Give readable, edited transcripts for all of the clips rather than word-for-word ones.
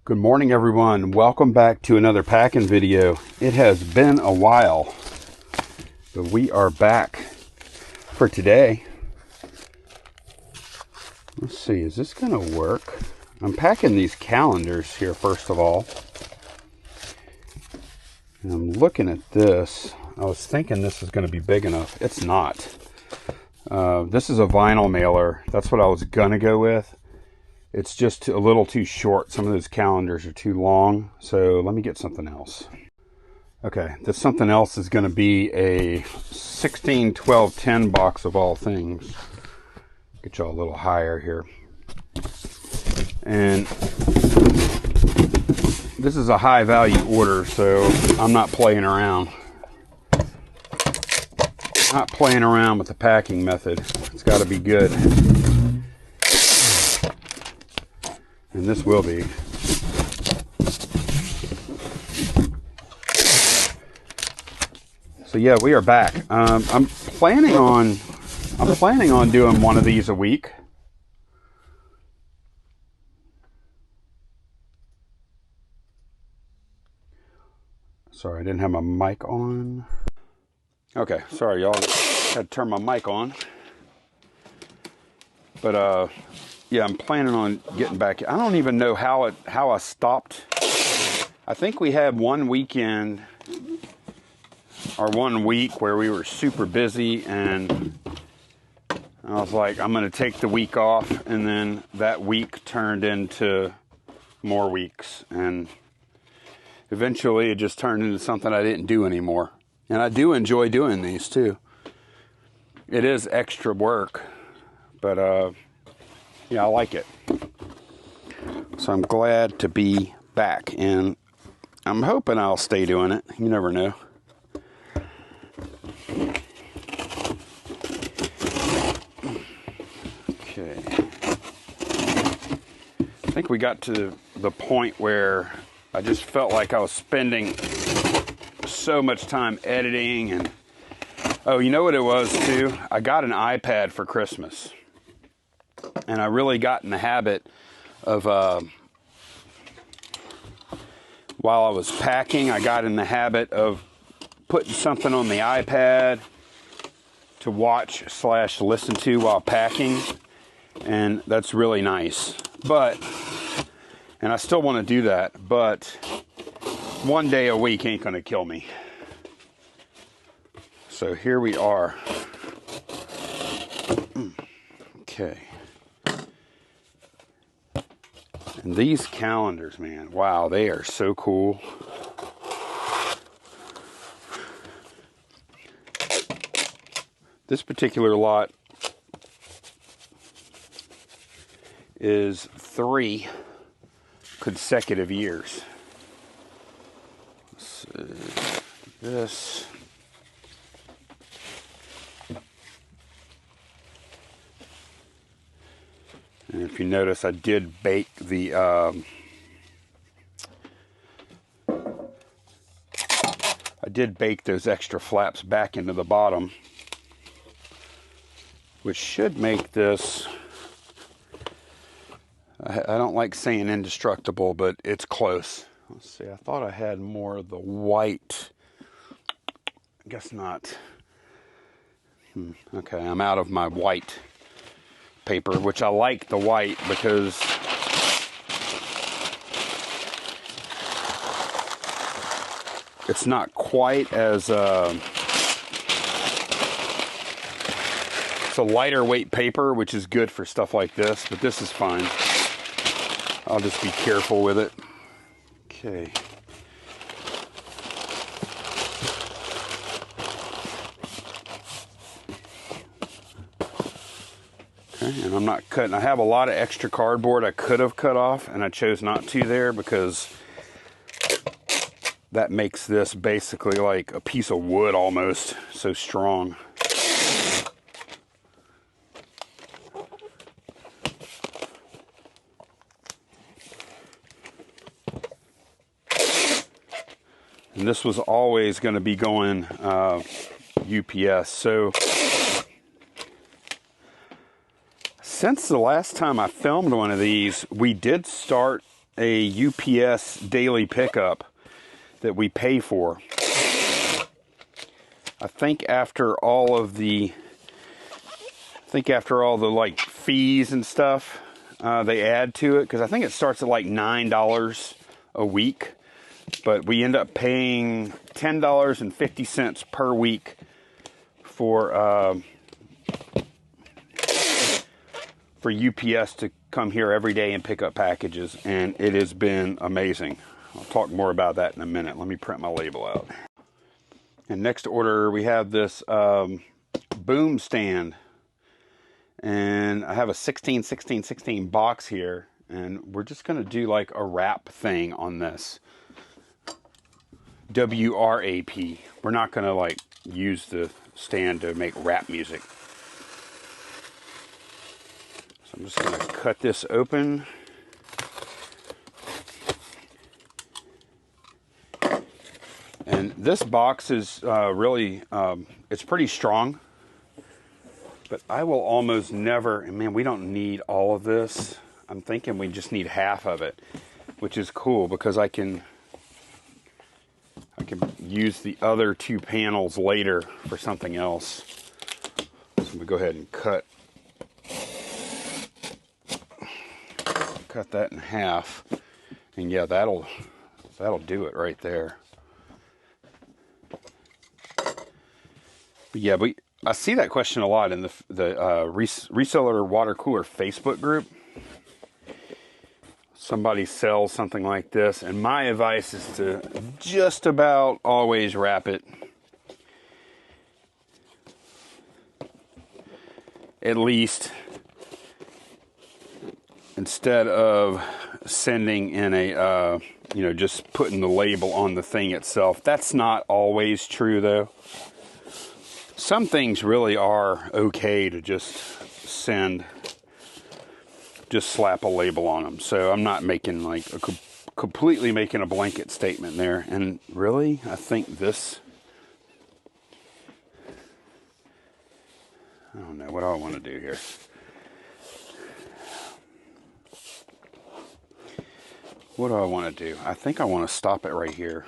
Good morning, everyone. Welcome back to another packing video. It has been a while, but we are back for today. Let's see, is this going to work? I'm packing these calendars here first of all. And I'm looking at this. I was thinking this is going to be big enough. It's not. This is a vinyl mailer. That's what I was going to go with. It's just a little too short. Some of those calendars are too long. So let me get something else. Okay, this something else is going to be a 16, 12, 10 box of all things. Get y'all a little higher here. And this is a high value order, so I'm not playing around. Not playing around with the packing method. It's got to be good. And this will be. So yeah, we are back. I'm planning on doing one of these a week. Sorry, I didn't have my mic on. Okay, sorry y'all. Had to turn my mic on. But yeah, I'm planning on getting back. I don't even know how I stopped. I think we had one weekend or 1 week where we were super busy, and I was like, I'm going to take the week off, and then that week turned into more weeks, and eventually it just turned into something I didn't do anymore. And I do enjoy doing these too. It is extra work, but yeah, I like it. So I'm glad to be back, and I'm hoping I'll stay doing it. You never know. Okay. I think we got to the point where I just felt like I was spending so much time editing, and oh, you know what it was too? I got an iPad for Christmas. And I really got in the habit of, while I was packing, I got in the habit of putting something on the iPad to watch / listen to while packing. And that's really nice. And I still want to do that, but one day a week ain't going to kill me. So here we are. Okay. And these calendars, man, wow, they are so cool. This particular lot is 3 consecutive years. Let's see, this. And if you notice, I did bake the those extra flaps back into the bottom, which should make this, I don't like saying indestructible, but it's close. Let's see, I thought I had more of the white. I guess not. Okay, I'm out of my white paper, which I like the white because it's not quite as it's a lighter weight paper, which is good for stuff like this, but this is fine. I'll just be careful with it. Okay. And I'm not cutting. I have a lot of extra cardboard I could have cut off, and I chose not to there because that makes this basically like a piece of wood almost, so strong. And this was always going to be going UPS. So since the last time I filmed one of these, we did start a UPS daily pickup that we pay for. I think after all the like fees and stuff they add to it, because I think it starts at like $9 a week, but we end up paying $10.50 per week for UPS to come here every day and pick up packages, and it has been amazing. I'll talk more about that in a minute. Let me print my label out. And next to order, we have this boom stand, and I have a 16 box here, and we're just going to do like a wrap thing on this. WRAP. We're not going to like use the stand to make rap music. So I'm just going to cut this open. And this box is really, it's pretty strong, but I will almost never, and man, we don't need all of this. I'm thinking we just need half of it, which is cool because I can use the other two panels later for something else. So I'm gonna go ahead and cut that in half, and yeah, that'll do it right there. But yeah, I see that question a lot in the reseller water cooler Facebook group. Somebody sells something like this, and my advice is to just about always wrap it. At least, instead of sending in a, just putting the label on the thing itself. That's not always true, though. Some things really are okay to just slap a label on them. So I'm not making like completely making a blanket statement there. And really, I think this, I don't know, what do I want to do here? What do I want to do? I think I want to stop it right here,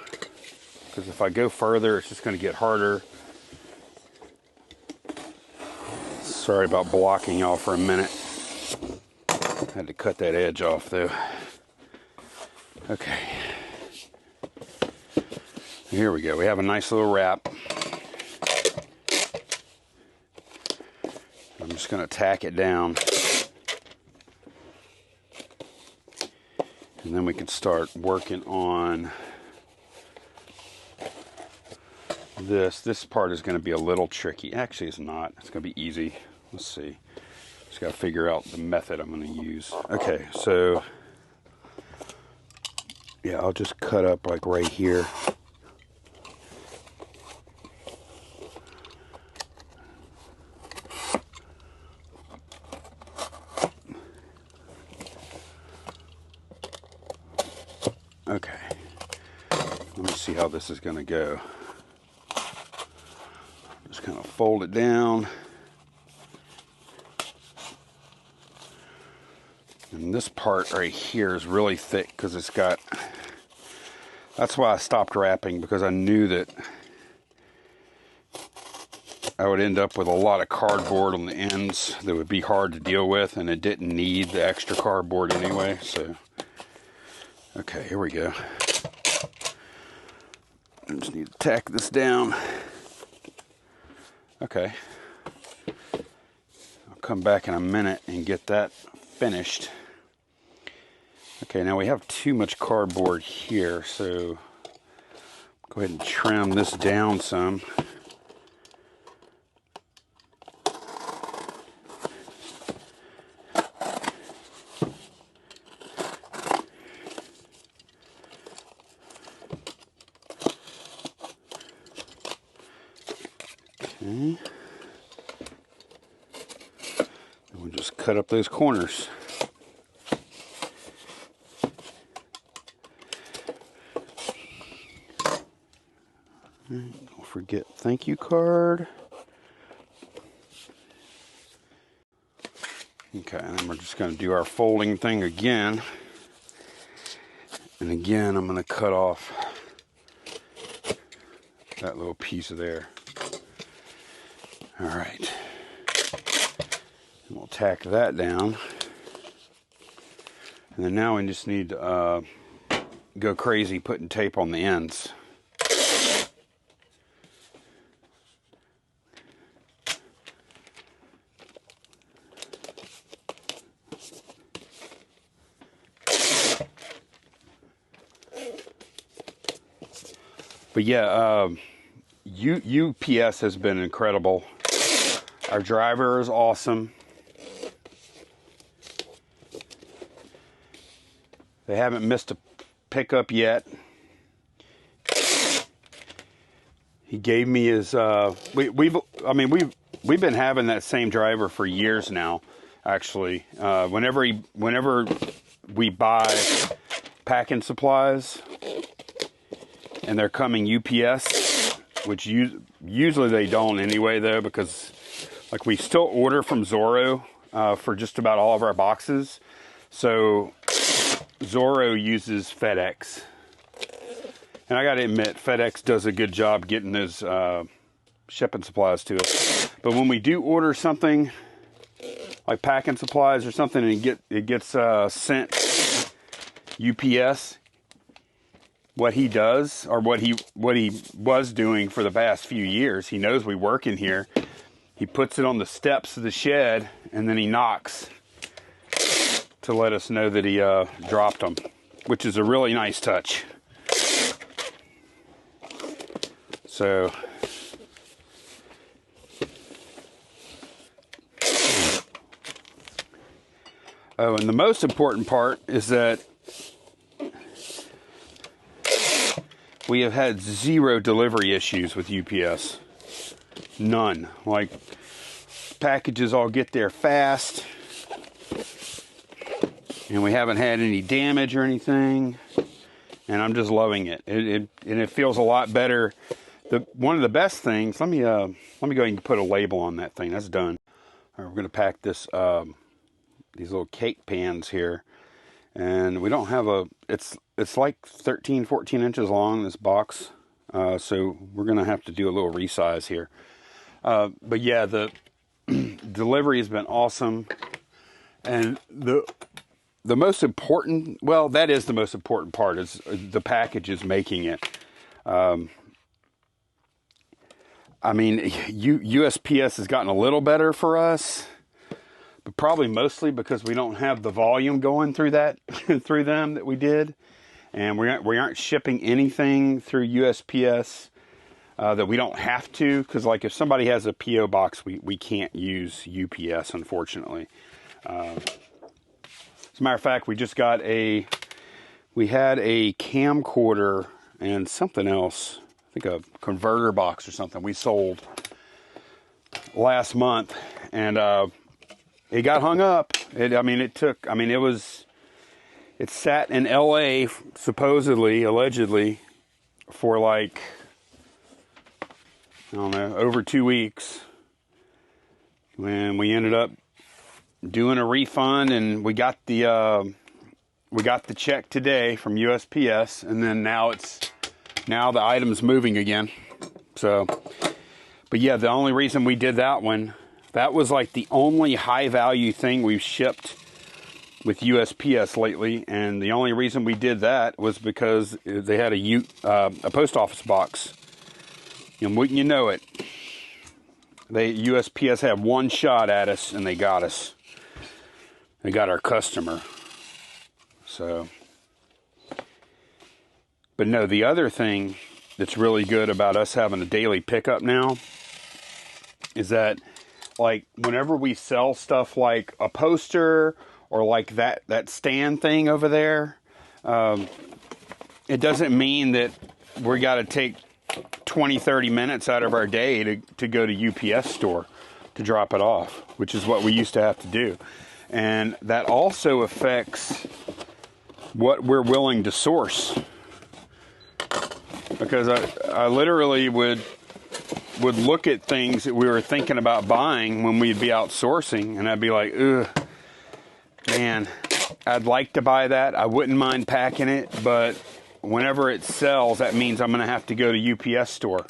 because if I go further, it's just going to get harder. Sorry about blocking y'all for a minute. Had to cut that edge off though. Okay. Here we go. We have a nice little wrap. I'm just going to tack it down. And then we can start working on this. This part is going to be a little tricky. Actually, it's not. It's going to be easy. Let's see. Just got to figure out the method I'm going to use. Okay, so yeah, I'll just cut up like right here. Okay, let me see how this is going to go. Just kind of fold it down. And this part right here is really thick because it's got, that's why I stopped wrapping, because I knew that I would end up with a lot of cardboard on the ends that would be hard to deal with, and it didn't need the extra cardboard anyway. So, okay, here we go. I just need to tack this down. Okay. I'll come back in a minute and get that finished. Okay, now we have too much cardboard here, so go ahead and trim this down some. Okay. And we'll just cut up those corners. Don't forget thank you card. Okay, and then we're just going to do our folding thing again. And again, I'm going to cut off that little piece of there. All right. And we'll tack that down. And then now we just need to go crazy putting tape on the ends. But yeah, UPS has been incredible. Our driver is awesome. They haven't missed a pickup yet. He gave me his. We've been having that same driver for years now. Actually, whenever we buy packing supplies, and they're coming UPS, which usually they don't anyway though, because like we still order from Zorro for just about all of our boxes. So Zorro uses FedEx. And I gotta admit, FedEx does a good job getting those shipping supplies to us. But when we do order something like packing supplies or something, and it gets sent UPS, what he does, or what he was doing for the past few years, he knows we work in here. He puts it on the steps of the shed, and then he knocks to let us know that he dropped them, which is a really nice touch. So oh, and the most important part is that we have had 0 delivery issues with UPS. None. Like, packages all get there fast. And we haven't had any damage or anything. And I'm just loving it. And it feels a lot better. One of the best things, let me go ahead and put a label on that thing. That's done. All right, we're going to pack this, these little cake pans here. And we don't have it's like 13, 14 inches long, this box. So we're going to have to do a little resize here. But yeah, the delivery has been awesome. And the most important, well, that is the most important part, is the packages making it. I mean, USPS has gotten a little better for us. But probably mostly because we don't have the volume going through through them that we did, and we aren't shipping anything through USPS that we don't have to. Because like if somebody has a PO box, we can't use UPS, unfortunately. As a matter of fact, we had a camcorder and something else. I think a converter box or something we sold last month, and it got hung up. It sat in LA, supposedly, allegedly, for like, I don't know, over 2 weeks. When we ended up doing a refund, and we got the check today from USPS, and then now the item's moving again. So, but yeah, the only reason we did that one, that was like the only high value thing we've shipped with USPS lately, and the only reason we did that was because they had a post office box, and wouldn't you know it, USPS had one shot at us, and they got us. They got our customer. So, but no, the other thing that's really good about us having a daily pickup now is that, like, whenever we sell stuff like a poster or like that stand thing over there, it doesn't mean that we got to take 20, 30 minutes out of our day to go to UPS store to drop it off, which is what we used to have to do. And that also affects what we're willing to source. Because I literally would look at things that we were thinking about buying when we'd be out sourcing, and I'd be like, ugh, man, I'd like to buy that. I wouldn't mind packing it, but whenever it sells, that means I'm going to have to go to UPS store.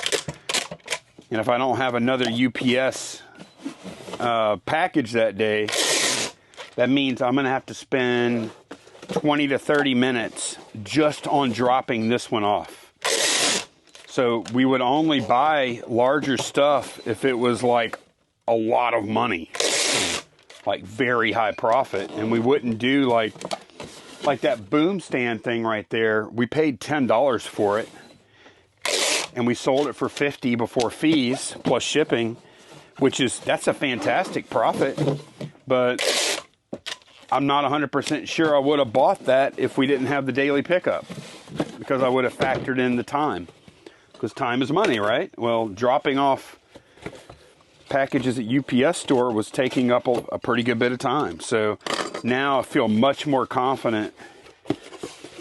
And if I don't have another UPS package that day, that means I'm going to have to spend 20 to 30 minutes just on dropping this one off. So we would only buy larger stuff if it was like a lot of money, like very high profit. And we wouldn't do like that boom stand thing right there. We paid $10 for it, and we sold it for $50 before fees plus shipping, that's a fantastic profit. But I'm not 100% sure I would have bought that if we didn't have the daily pickup, because I would have factored in the time, because time is money, right? Well, dropping off packages at UPS store was taking up a pretty good bit of time. So now I feel much more confident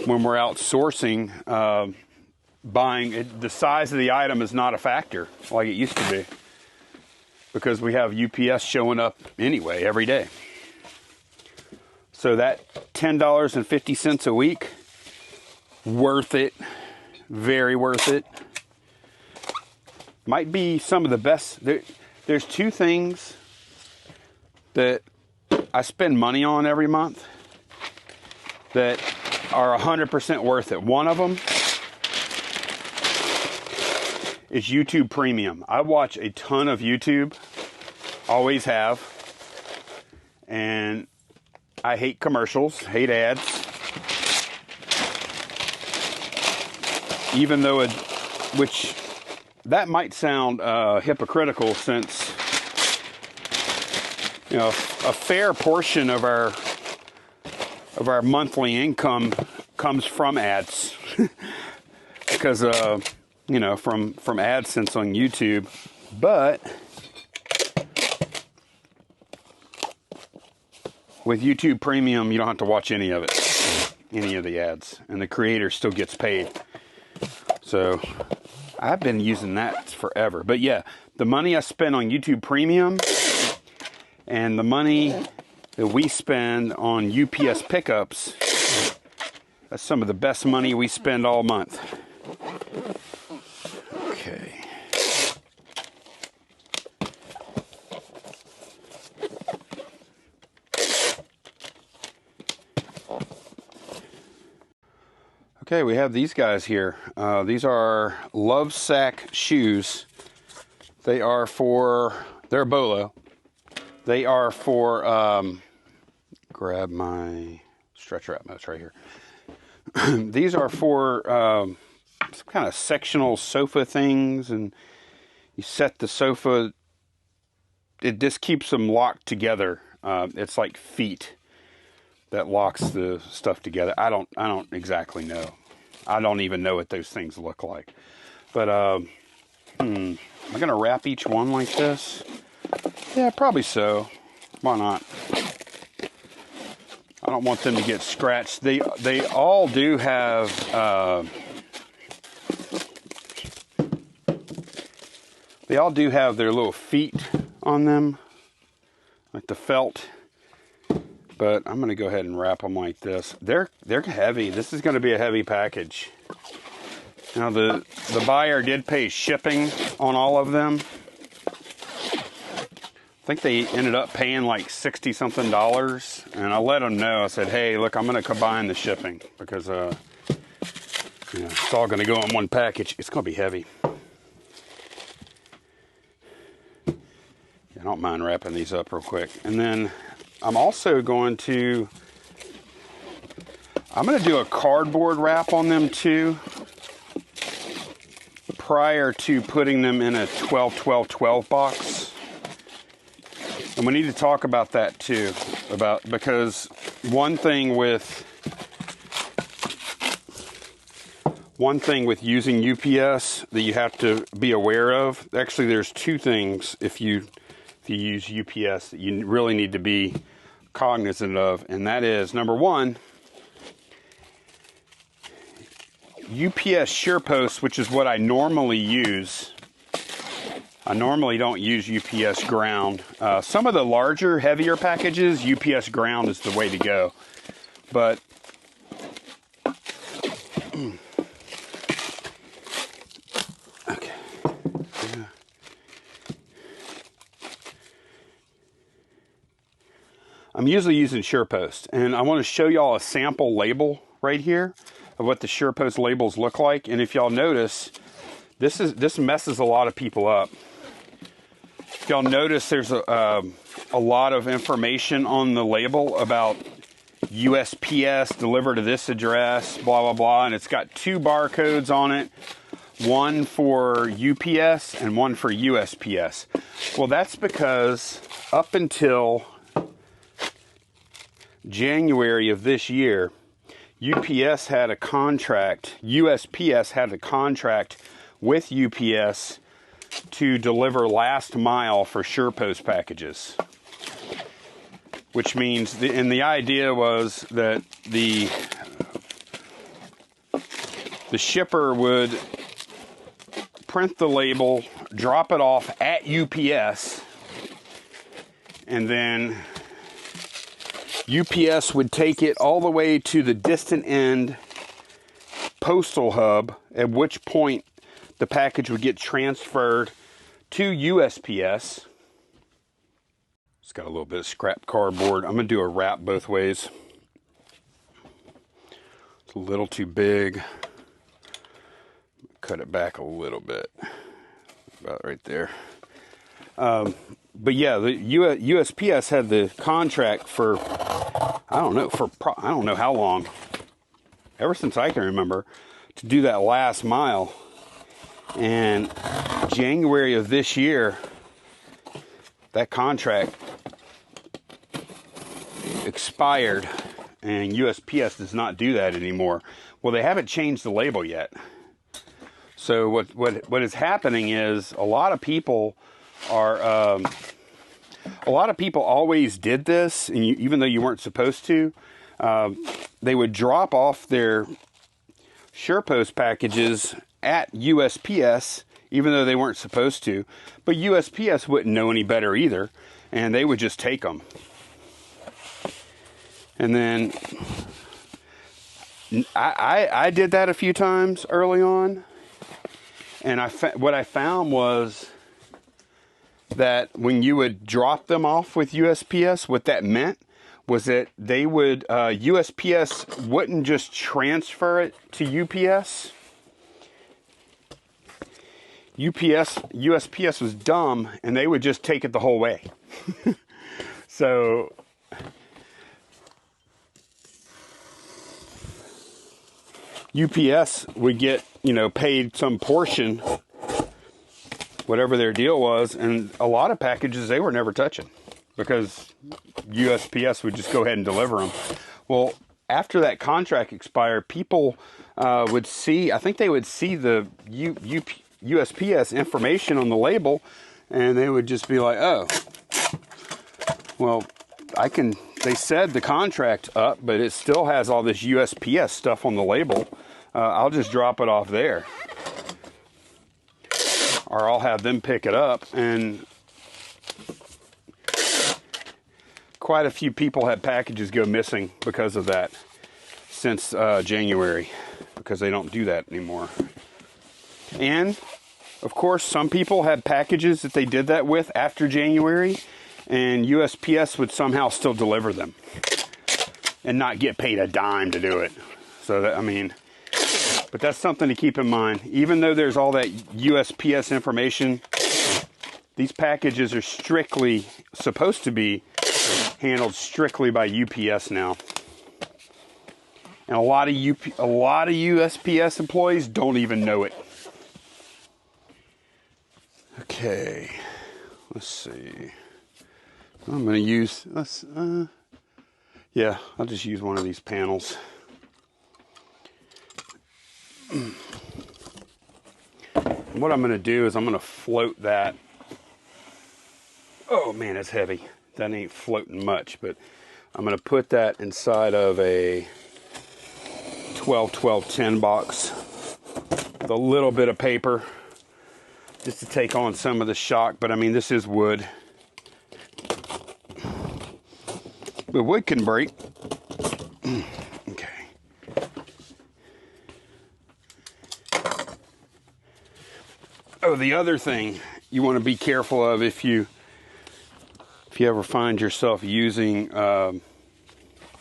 when we're out sourcing, buying it. The size of the item is not a factor like it used to be, because we have UPS showing up anyway every day. So that $10.50 a week, worth it, very worth it. Might be some of the best. There's two things that I spend money on every month that are 100% worth it. One of them is YouTube Premium. I watch a ton of YouTube, always have, and I hate commercials, hate ads. Even though which that might sound hypocritical, since a fair portion of our monthly income comes from ads, because from AdSense on YouTube. But with YouTube Premium, you don't have to watch any of it, any of the ads, and the creator still gets paid. So I've been using that forever. But yeah, the money I spend on YouTube Premium and the money that we spend on UPS pickups, that's some of the best money we spend all month. Okay. Okay, we have these guys here. These are Lovesac shoes. They're a bolo. They are for, grab my stretch wrap notes right here. These are for some kind of sectional sofa things, and you set the sofa, it just keeps them locked together. It's like feet that locks the stuff together. I don't exactly know. I don't even know what those things look like. But am I gonna wrap each one like this? Yeah, probably so. Why not? I don't want them to get scratched. They all do have their little feet on them, like the felt. But I'm going to go ahead and wrap them like this. They're heavy. This is going to be a heavy package. Now the buyer did pay shipping on all of them. I think they ended up paying like $60-something, and I let them know. I said, "Hey, look, I'm going to combine the shipping because it's all going to go in one package. It's going to be heavy." I don't mind wrapping these up real quick, and then I'm also going to do a cardboard wrap on them too, prior to putting them in a 12-12-12 box. And we need to talk about that too, because one thing with using UPS that you have to be aware of, actually there's two things if you use UPS that you really need to be cognizant of, and that is, number one, UPS SurePost, which is what I normally use. I normally don't use UPS ground. Some of the larger, heavier packages, UPS ground is the way to go. but okay. Yeah. I'm usually using SurePost, and I want to show y'all a sample label right here of what the SurePost labels look like. And if y'all notice, this messes a lot of people up. If y'all notice, there's a lot of information on the label about USPS, deliver to this address, blah, blah, blah. And it's got 2 barcodes on it, one for UPS and one for USPS. Well, that's because up until January of this year, USPS had a contract with UPS to deliver last mile for SurePost packages. Which means, the idea was that the shipper would print the label, drop it off at UPS, and then UPS would take it all the way to the distant end postal hub, at which point the package would get transferred to USPS. It's got a little bit of scrap cardboard. I'm going to do a wrap both ways. It's a little too big. Cut it back a little bit. About right there. But yeah, the USPS had the contract for, I don't know how long, ever since I can remember, to do that last mile. And January of this year, that contract expired, and USPS does not do that anymore. Well, they haven't changed the label yet. So what is happening is a lot of people always did this, and even though you weren't supposed to, they would drop off their SurePost packages at USPS, even though they weren't supposed to. But USPS wouldn't know any better either, and they would just take them. And then I did that a few times early on, and what I found was that when you would drop them off with USPS, what that meant was that they would, USPS wouldn't just transfer it to UPS. USPS was dumb, and they would just take it the whole way. So UPS would get, paid some portion, whatever their deal was, and a lot of packages they were never touching because USPS would just go ahead and deliver them. Well, after that contract expired, people would see, I think they would see the USPS information on the label, and they would just be like, oh, well, they said the contract up, but it still has all this USPS stuff on the label. I'll just drop it off there. Or I'll have them pick it up, and quite a few people had packages go missing because of that since January, because they don't do that anymore. And, of course, some people had packages that they did that with after January, and USPS would somehow still deliver them and not get paid a dime to do it. So, but that's something to keep in mind. Even though there's all that USPS information, these packages are supposed to be handled strictly by UPS now. And a lot of USPS employees don't even know it. Okay, let's see. I'm going to use, I'll just use one of these panels. What I'm going to do is I'm going to float that. Oh man, it's heavy. That ain't floating much, but I'm going to put that inside of a 12-12-10 box with a little bit of paper just to take on some of the shock. But this is wood. But wood can break. Oh, the other thing you want to be careful of if you ever find yourself using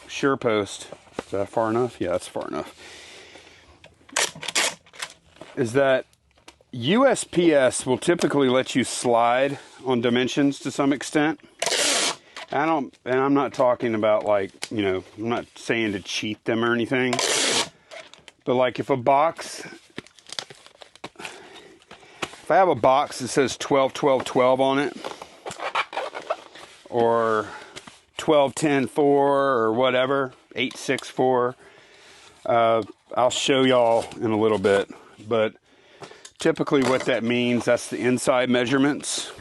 SurePost, is that far enough? Yeah, that's far enough. Is that USPS will typically let you slide on dimensions to some extent. And I'm not talking about like, you know, I'm not saying to cheat them or anything. But like if I have a box that says 12, 12, 12 on it, or 12, 10, 4, or whatever, 8, 6, 4, I'll show y'all in a little bit. But typically what that means, that's the inside measurements.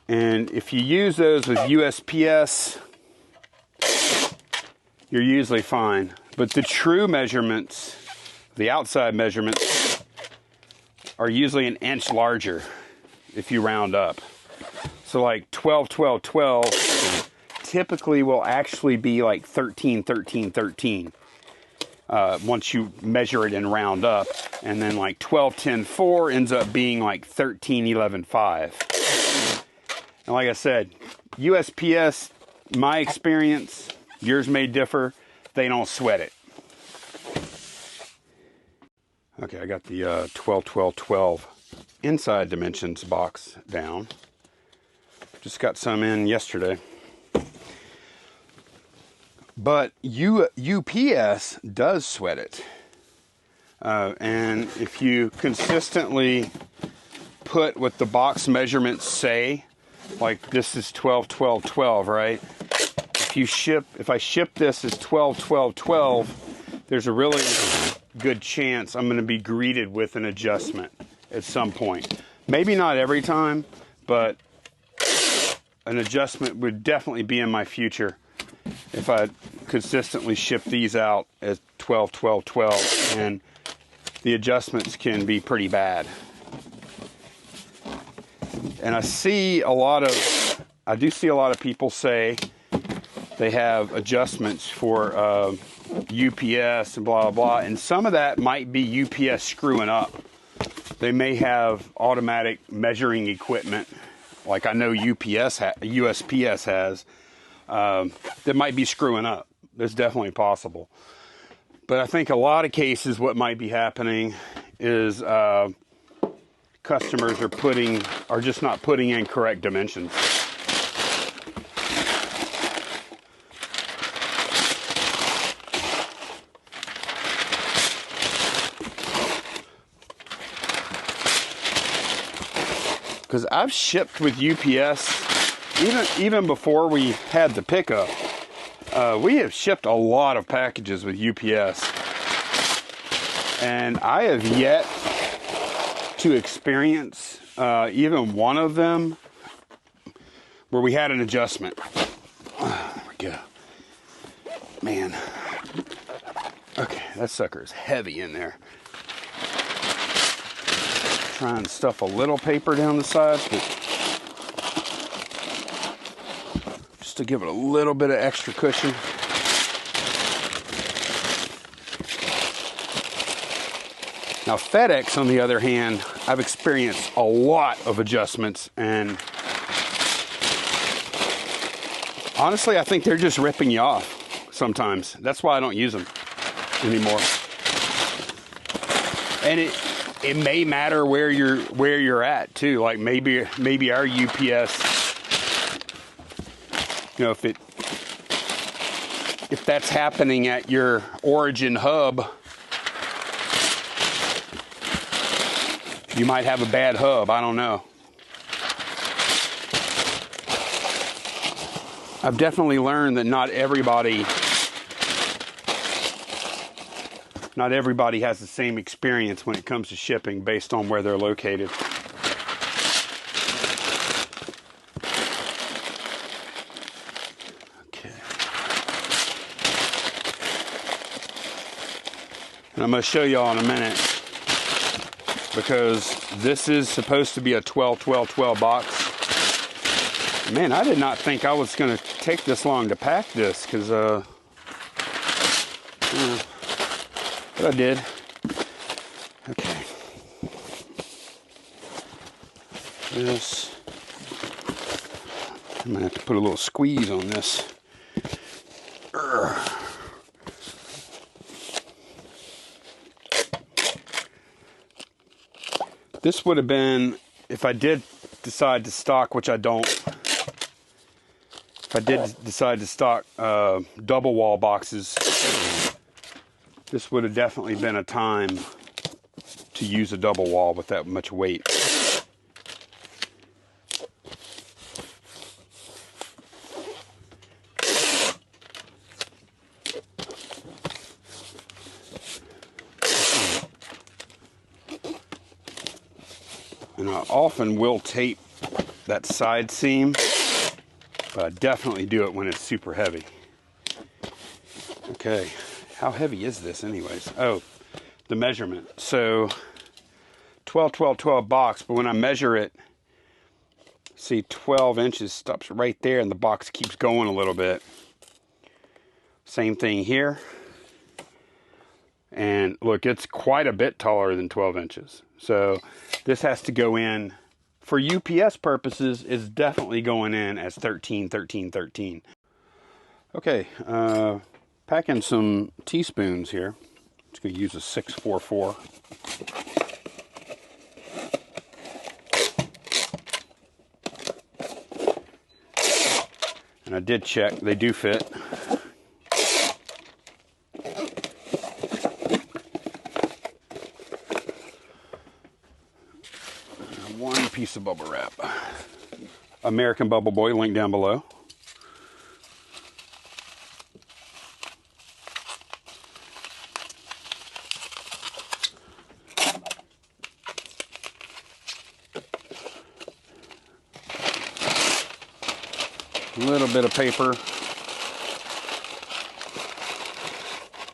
And if you use those with USPS, you're usually fine. But the true measurements, the outside measurements, are usually an inch larger if you round up. So like 12, 12, 12 typically will actually be like 13, 13, 13 once you measure it and round up. And then like 12, 10, 4 ends up being like 13, 11, 5. And like I said, USPS, my experience, yours may differ, they don't sweat it. Okay, I got the 12, 12, 12 inside dimensions box down. Just got some in yesterday. But UPS does sweat it. And if you consistently put what the box measurements say, like this is 12, 12, 12, right? If I ship this as 12, 12, 12, there's a really good chance I'm going to be greeted with an adjustment at some point. Maybe not every time, but an adjustment would definitely be in my future if I consistently ship these out as 12, 12, 12, and the adjustments can be pretty bad. And I do see a lot of people say they have adjustments for UPS and blah, blah, blah. And some of that might be UPS screwing up. They may have automatic measuring equipment, like I know USPS has, that might be screwing up. That's definitely possible. But I think a lot of cases what might be happening is customers are just not putting in correct dimensions. Because I've shipped with UPS, even before we had the pickup, we have shipped a lot of packages with UPS. And I have yet to experience even one of them where we had an adjustment. There we go. Man. Okay, that sucker is heavy in there. Try and stuff a little paper down the sides, but just to give it a little bit of extra cushion. Now FedEx, on the other hand, I've experienced a lot of adjustments, and honestly, I think they're just ripping you off sometimes. That's why I don't use them anymore. And it may matter where you're at too. Like maybe our UPS, you know, if that's happening at your origin hub, you might have a bad hub. I don't know. I've definitely learned that not everybody has the same experience when it comes to shipping based on where they're located. Okay. And I'm going to show y'all in a minute, because this is supposed to be a 12, 12, 12 box. Man, I did not think I was going to take this long to pack this, because but I did. Okay. this. I'm gonna have to put a little squeeze on this. This would have been, if I did decide to stock, which I don't, if I did decide to stock double wall boxes, this would have definitely been a time to use a double wall with that much weight. And I often will tape that side seam, but I definitely do it when it's super heavy. Okay, how heavy is this anyways? Oh, the measurement. So 12, 12, 12 box, but when I measure it, see 12 inches stops right there and the box keeps going a little bit. Same thing here. And look, it's quite a bit taller than 12 inches. So this has to go in, for UPS purposes, it's definitely going in as 13, 13, 13. Okay, packing some teaspoons here. Just going to use a 644. And I did check, they do fit. One piece of bubble wrap. American Bubble Boy, link down below. A little bit of paper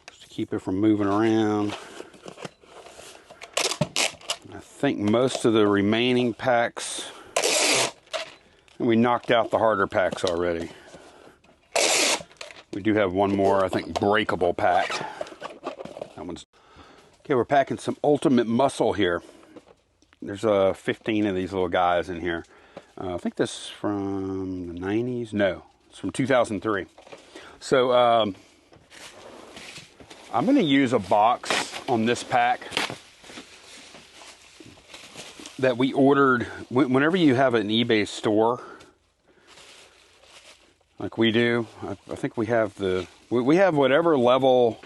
just to keep it from moving around. I think most of the remaining packs, and we knocked out the harder packs already. We do have one more, I think, breakable pack. That one's okay. We're packing some Ultimate Muscle here. There's 15 of these little guys in here. I think this is from the 90s. No, it's from 2003. So I'm going to use a box on this pack that we ordered. Whenever you have an eBay store, like we do, I think we have we have whatever level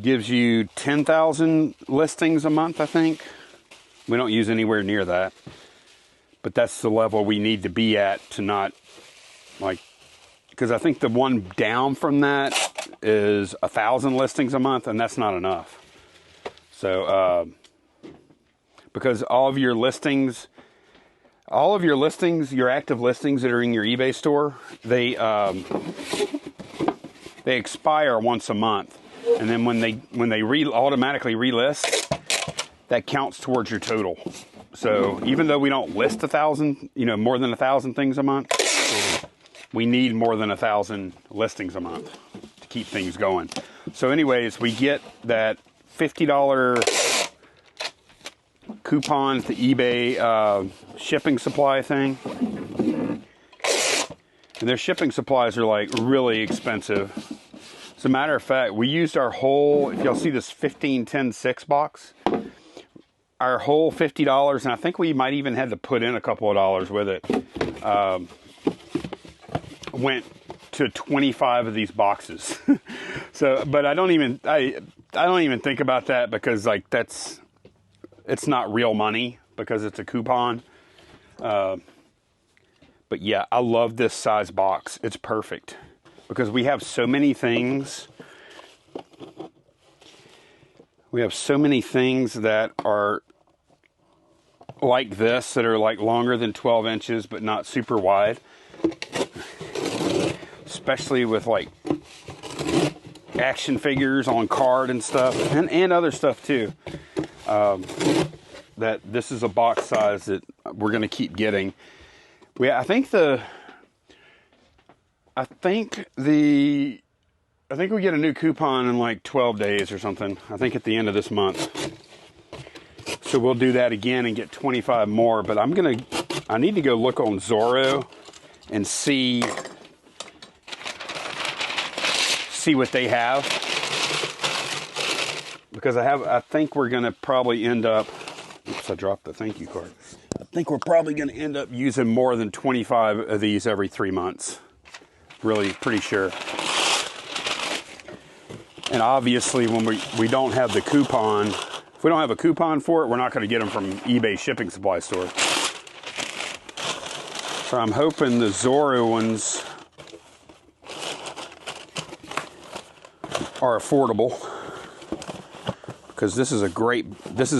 gives you 10,000 listings a month, I think. We don't use anywhere near that. But that's the level we need to be at to not, like, because I think the one down from that is 1,000 listings a month, and that's not enough. So, because all of your listings, your active listings that are in your eBay store, they expire once a month, and then when they automatically relist, that counts towards your total. So even though we don't list 1,000, more than 1,000 things a month, we need more than 1,000 listings a month to keep things going. So anyways, we get that $50 coupons, the eBay shipping supply thing. And their shipping supplies are like really expensive. As a matter of fact, we used our whole, if y'all see this 15, 10, 6 box, our whole $50, and I think we might even had to put in a couple of dollars with it, went to 25 of these boxes. So, but I don't even think about that because like it's not real money because it's a coupon. But yeah, I love this size box. It's perfect because we have so many things. We have so many things that are like this, that are like longer than 12 inches, but not super wide. Especially with like action figures on card and stuff, and other stuff too. That this is a box size that we're going to keep getting. I think we get a new coupon in like 12 days or something. I think at the end of this month. So we'll do that again and get 25 more. But I need to go look on Zorro and see what they have. Because I think we're going to probably end up, oops, I dropped the thank you card. I think we're probably going to end up using more than 25 of these every 3 months. Really pretty sure. And obviously when we don't have the coupon, if we don't have a coupon for it, we're not going to get them from eBay shipping supply store. So I'm hoping the Zorro ones are affordable, because this is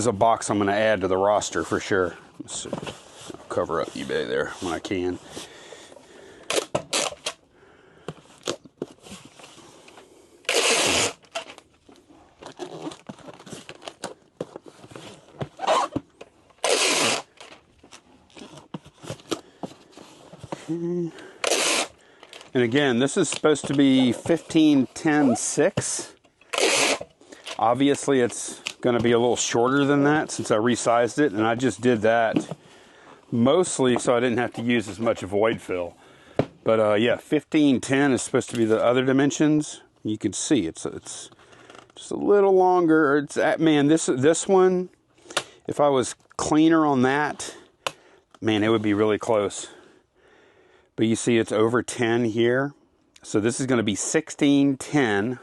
a box I'm going to add to the roster for sure. Let's see. I'll cover up eBay there when I can. And again, this is supposed to be 15-10-6. Obviously, it's going to be a little shorter than that since I resized it, and I just did that mostly so I didn't have to use as much void fill. But yeah, 15-10 is supposed to be the other dimensions. You can see it's just a little longer. It's man, this one, if I was cleaner on that, man, it would be really close. But you see it's over 10 here. So this is going to be 16-10.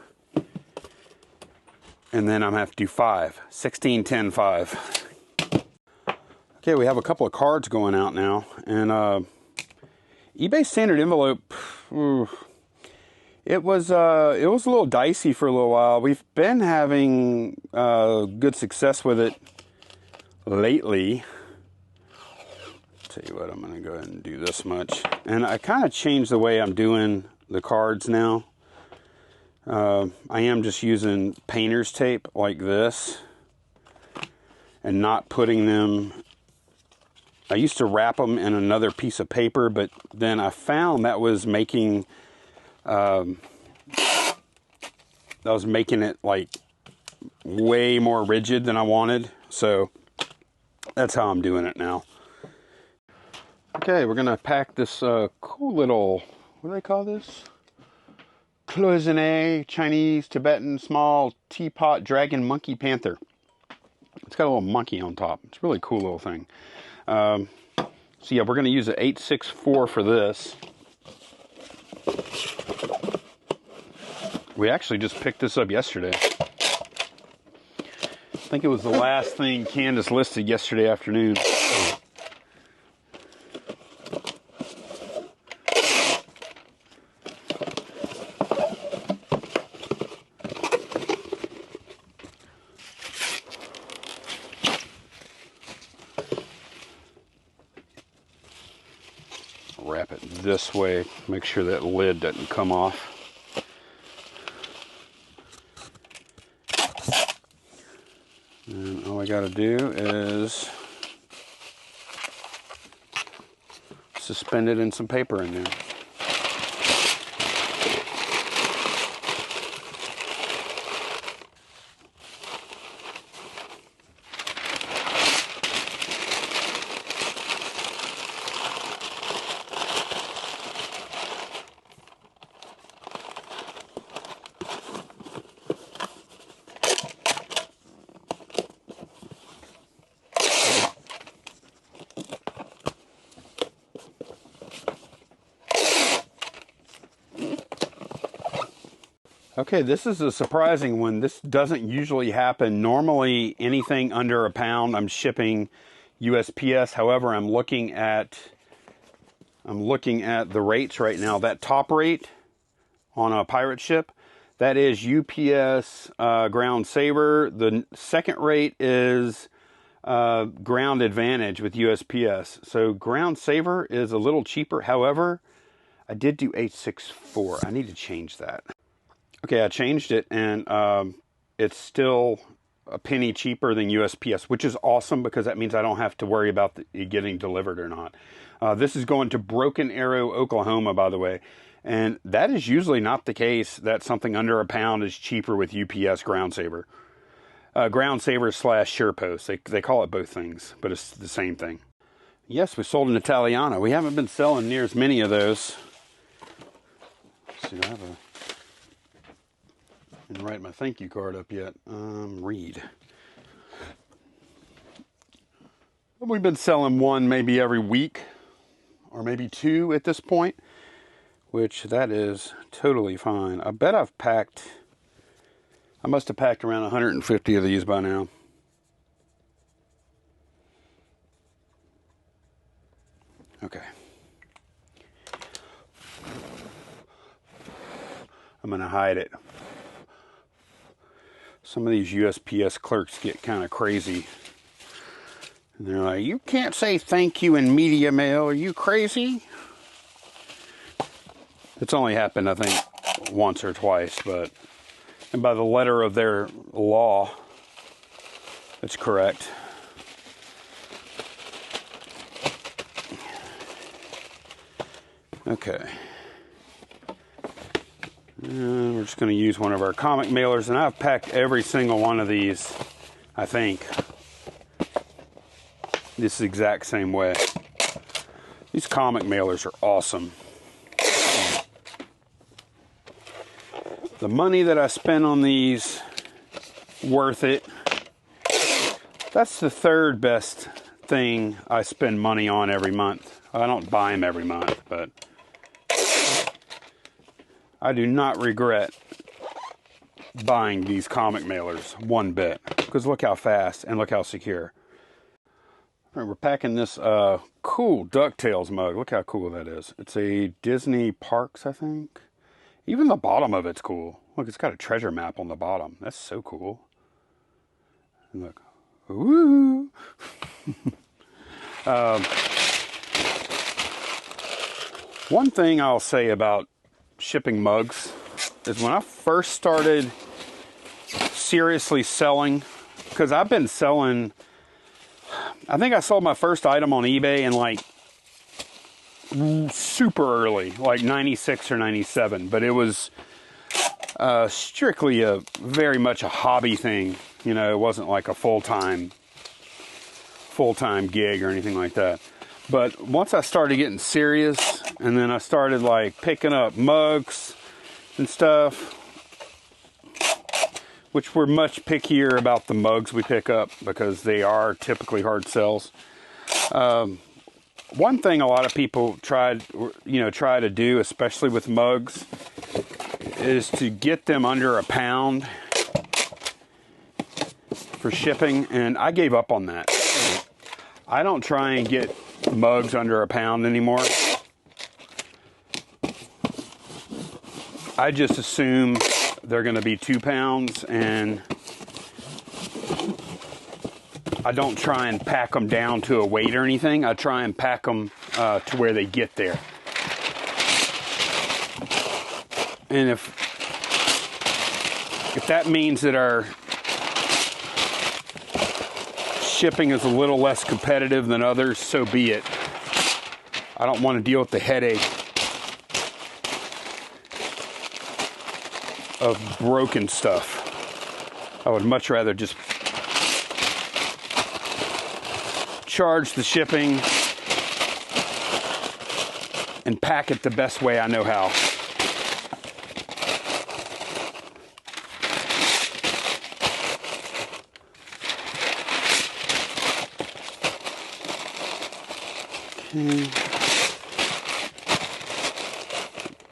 And then I'm going to have to do 5. 16-10-5. Okay, we have a couple of cards going out now. And eBay standard envelope, it was a little dicey for a little while. We've been having good success with it lately. Tell you what, I'm going to go ahead and do this much. And I kind of changed the way I'm doing the cards now. I am just using painter's tape like this and not putting them. I used to wrap them in another piece of paper, but then I found that was making it like way more rigid than I wanted. So that's how I'm doing it now. Okay, we're gonna pack this cool little, what do they call this? Cloisonne, Chinese, Tibetan, small teapot, dragon, monkey, panther. It's got a little monkey on top. It's a really cool little thing. So yeah, we're gonna use an 864 for this. We actually just picked this up yesterday. I think it was the last thing Candace listed yesterday afternoon. Wrap it this way, make sure that lid doesn't come off. And all I got to do is suspend it in some paper in there. Okay, this is a surprising one. This doesn't usually happen. Normally, anything under a pound, I'm shipping USPS. However, I'm looking at the rates right now. That top rate on a pirate ship, that is UPS Ground Saver. The second rate is Ground Advantage with USPS. So Ground Saver is a little cheaper. However, I did do 864. I need to change that. Okay, I changed it, and it's still a penny cheaper than USPS, which is awesome because that means I don't have to worry about it getting delivered or not. This is going to Broken Arrow, Oklahoma, by the way, and that is usually not the case that something under a pound is cheaper with UPS Ground Saver. Ground Saver / SurePost. They call it both things, but it's the same thing. Yes, we sold an Italiano. We haven't been selling near as many of those. Let's see, I didn't write my thank you card up yet. Read. We've been selling one maybe every week, or maybe two at this point, which that is totally fine. I bet I must have packed around 150 of these by now. Okay. I'm going to hide it. Some of these USPS clerks get kind of crazy. And they're like, you can't say thank you in media mail. Are you crazy? It's only happened, I think, once or twice, but and by the letter of their law, it's correct. Okay. We're just going to use one of our comic mailers, and I've packed every single one of these, I think, this exact same way. These comic mailers are awesome. The money that I spend on these, worth it. That's the third best thing I spend money on every month. I don't buy them every month, but I do not regret buying these comic mailers one bit. Because look how fast and look how secure. All right, we're packing this cool DuckTales mug. Look how cool that is. It's a Disney Parks, I think. Even the bottom of it's cool. Look, it's got a treasure map on the bottom. That's so cool. And look. Woo! One thing I'll say about shipping mugs is when I first started seriously selling, because I've been selling, I think I sold my first item on eBay in like super early, like 96 or 97, but it was strictly very much a hobby thing. You know, it wasn't like a full-time gig or anything like that. But once I started getting serious, and then I started like picking up mugs and stuff, which we're much pickier about the mugs we pick up because they are typically hard sells. One thing a lot of people try to do, especially with mugs, is to get them under a pound for shipping, and I gave up on that. I don't try and get mugs under a pound anymore. I just assume they're going to be 2 pounds, and I don't try and pack them down to a weight or anything. I try and pack them to where they get there. And if that means that our shipping is a little less competitive than others, so be it. I don't want to deal with the headache of broken stuff. I would much rather just charge the shipping and pack it the best way I know how. Okay.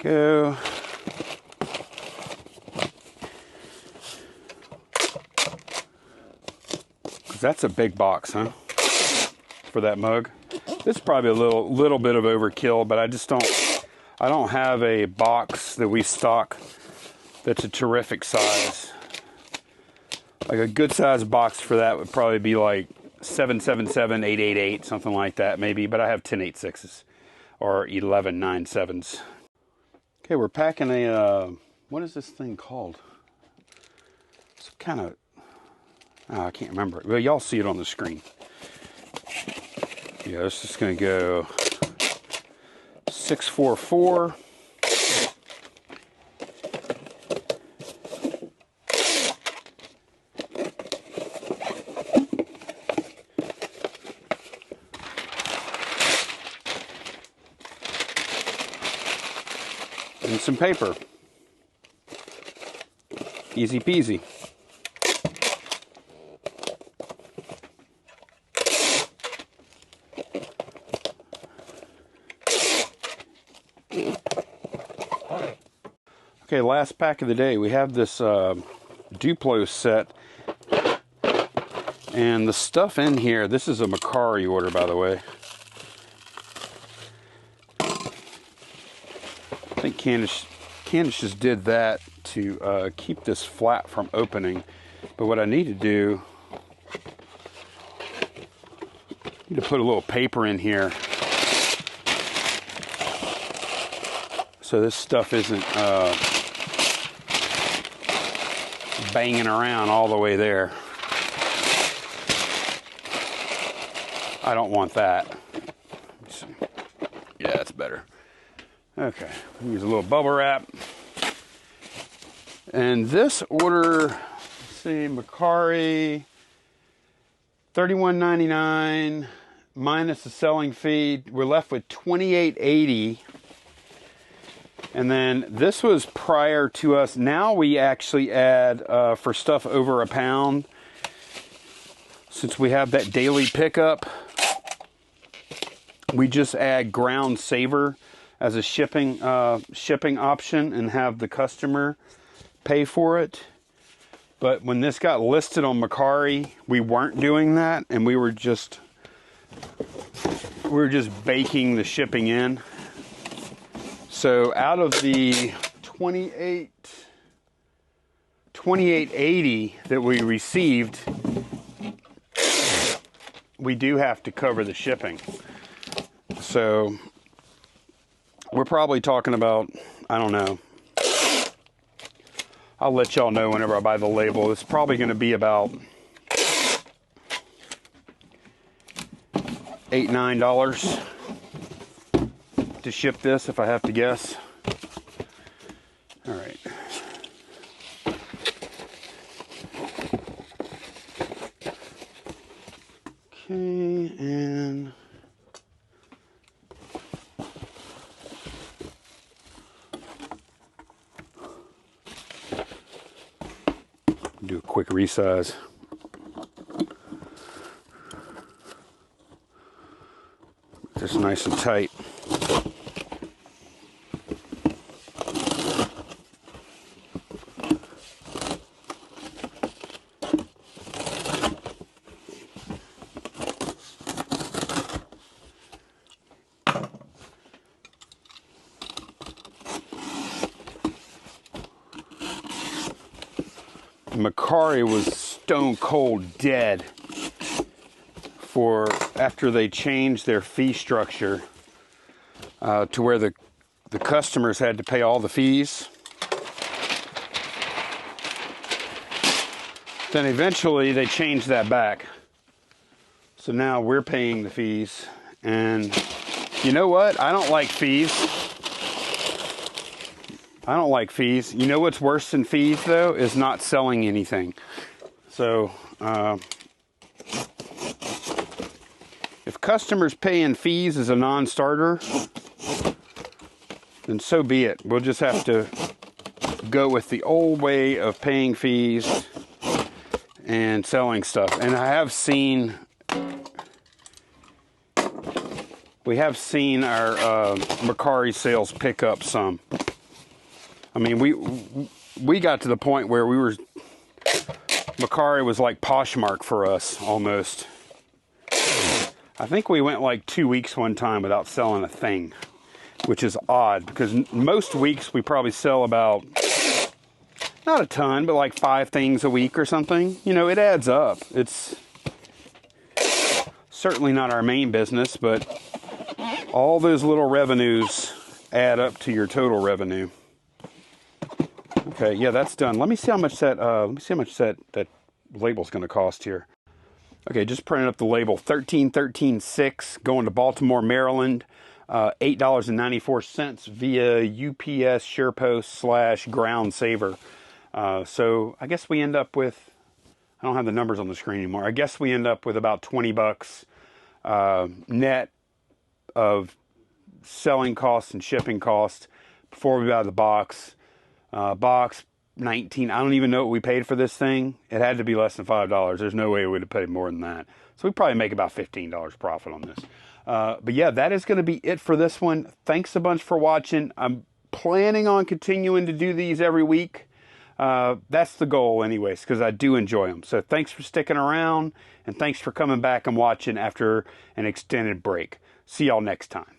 Go. That's a big box, huh? For that mug. It's probably a little bit of overkill, but I don't have a box that we stock that's a terrific size. Like a good size box for that would probably be like 777, 888, something like that maybe, but I have 1086s or 1197s. Okay, we're packing a, what is this thing called? It's kind of, I can't remember. Well, y'all see it on the screen. Yeah, it's just going to go 644. and some paper. Easy peasy. Okay, last pack of the day. We have this Duplo set. And the stuff in here, this is a Mcari order, by the way. I think Candace just did that to keep this flat from opening. But what I need to do, I need to put a little paper in here so this stuff isn't banging around all the way there. I don't want that. Let me see. Yeah, that's better. Okay, use a little bubble wrap. And this order, let's see, Mcari, $31.99 minus the selling fee. We're left with $28.80. And then this was prior to us. Now we actually add for stuff over a pound. Since we have that daily pickup, we just add ground saver as a shipping option and have the customer pay for it. But when this got listed on Mcari, we weren't doing that, and we were just baking the shipping in. So out of the $28.80 that we received, we do have to cover the shipping. So we're probably talking about, I don't know. I'll let y'all know whenever I buy the label. It's probably going to be about $8-9 to ship this, if I have to guess. All right. Okay, and do a quick resize. Just nice and tight. Mcari was stone cold dead after they changed their fee structure to where the customers had to pay all the fees. Then eventually they changed that back. So now we're paying the fees. And you know what? I don't like fees. I don't like fees. You know what's worse than fees, though, is not selling anything. So, if customers paying fees is a non-starter, then so be it. We'll just have to go with the old way of paying fees and selling stuff. And I have seen, we have seen our Mcari sales pick up some. I mean, we got to the point where Mcari was like Poshmark for us, almost. I think we went like 2 weeks one time without selling a thing, which is odd, because most weeks we probably sell about, not a ton, but like 5 things a week or something. You know, it adds up. It's certainly not our main business, but all those little revenues add up to your total revenue. Okay, yeah, that's done. Let me see how much that that label's going to cost here. Okay, just printed up the label. $13.13.6 going to Baltimore, Maryland. $8.94 via UPS SurePost / Ground Saver. So I guess we end up with, I don't have the numbers on the screen anymore. I guess we end up with about $20 net of selling costs and shipping costs. before we got the box. Box 19. I don't even know what we paid for this thing. It had to be less than $5. There's no way we would have paid more than that. So we probably make about $15 profit on this. But yeah, that is going to be it for this one. Thanks a bunch for watching. I'm planning on continuing to do these every week. That's the goal anyways, because I do enjoy them. So thanks for sticking around, and thanks for coming back and watching after an extended break. See y'all next time.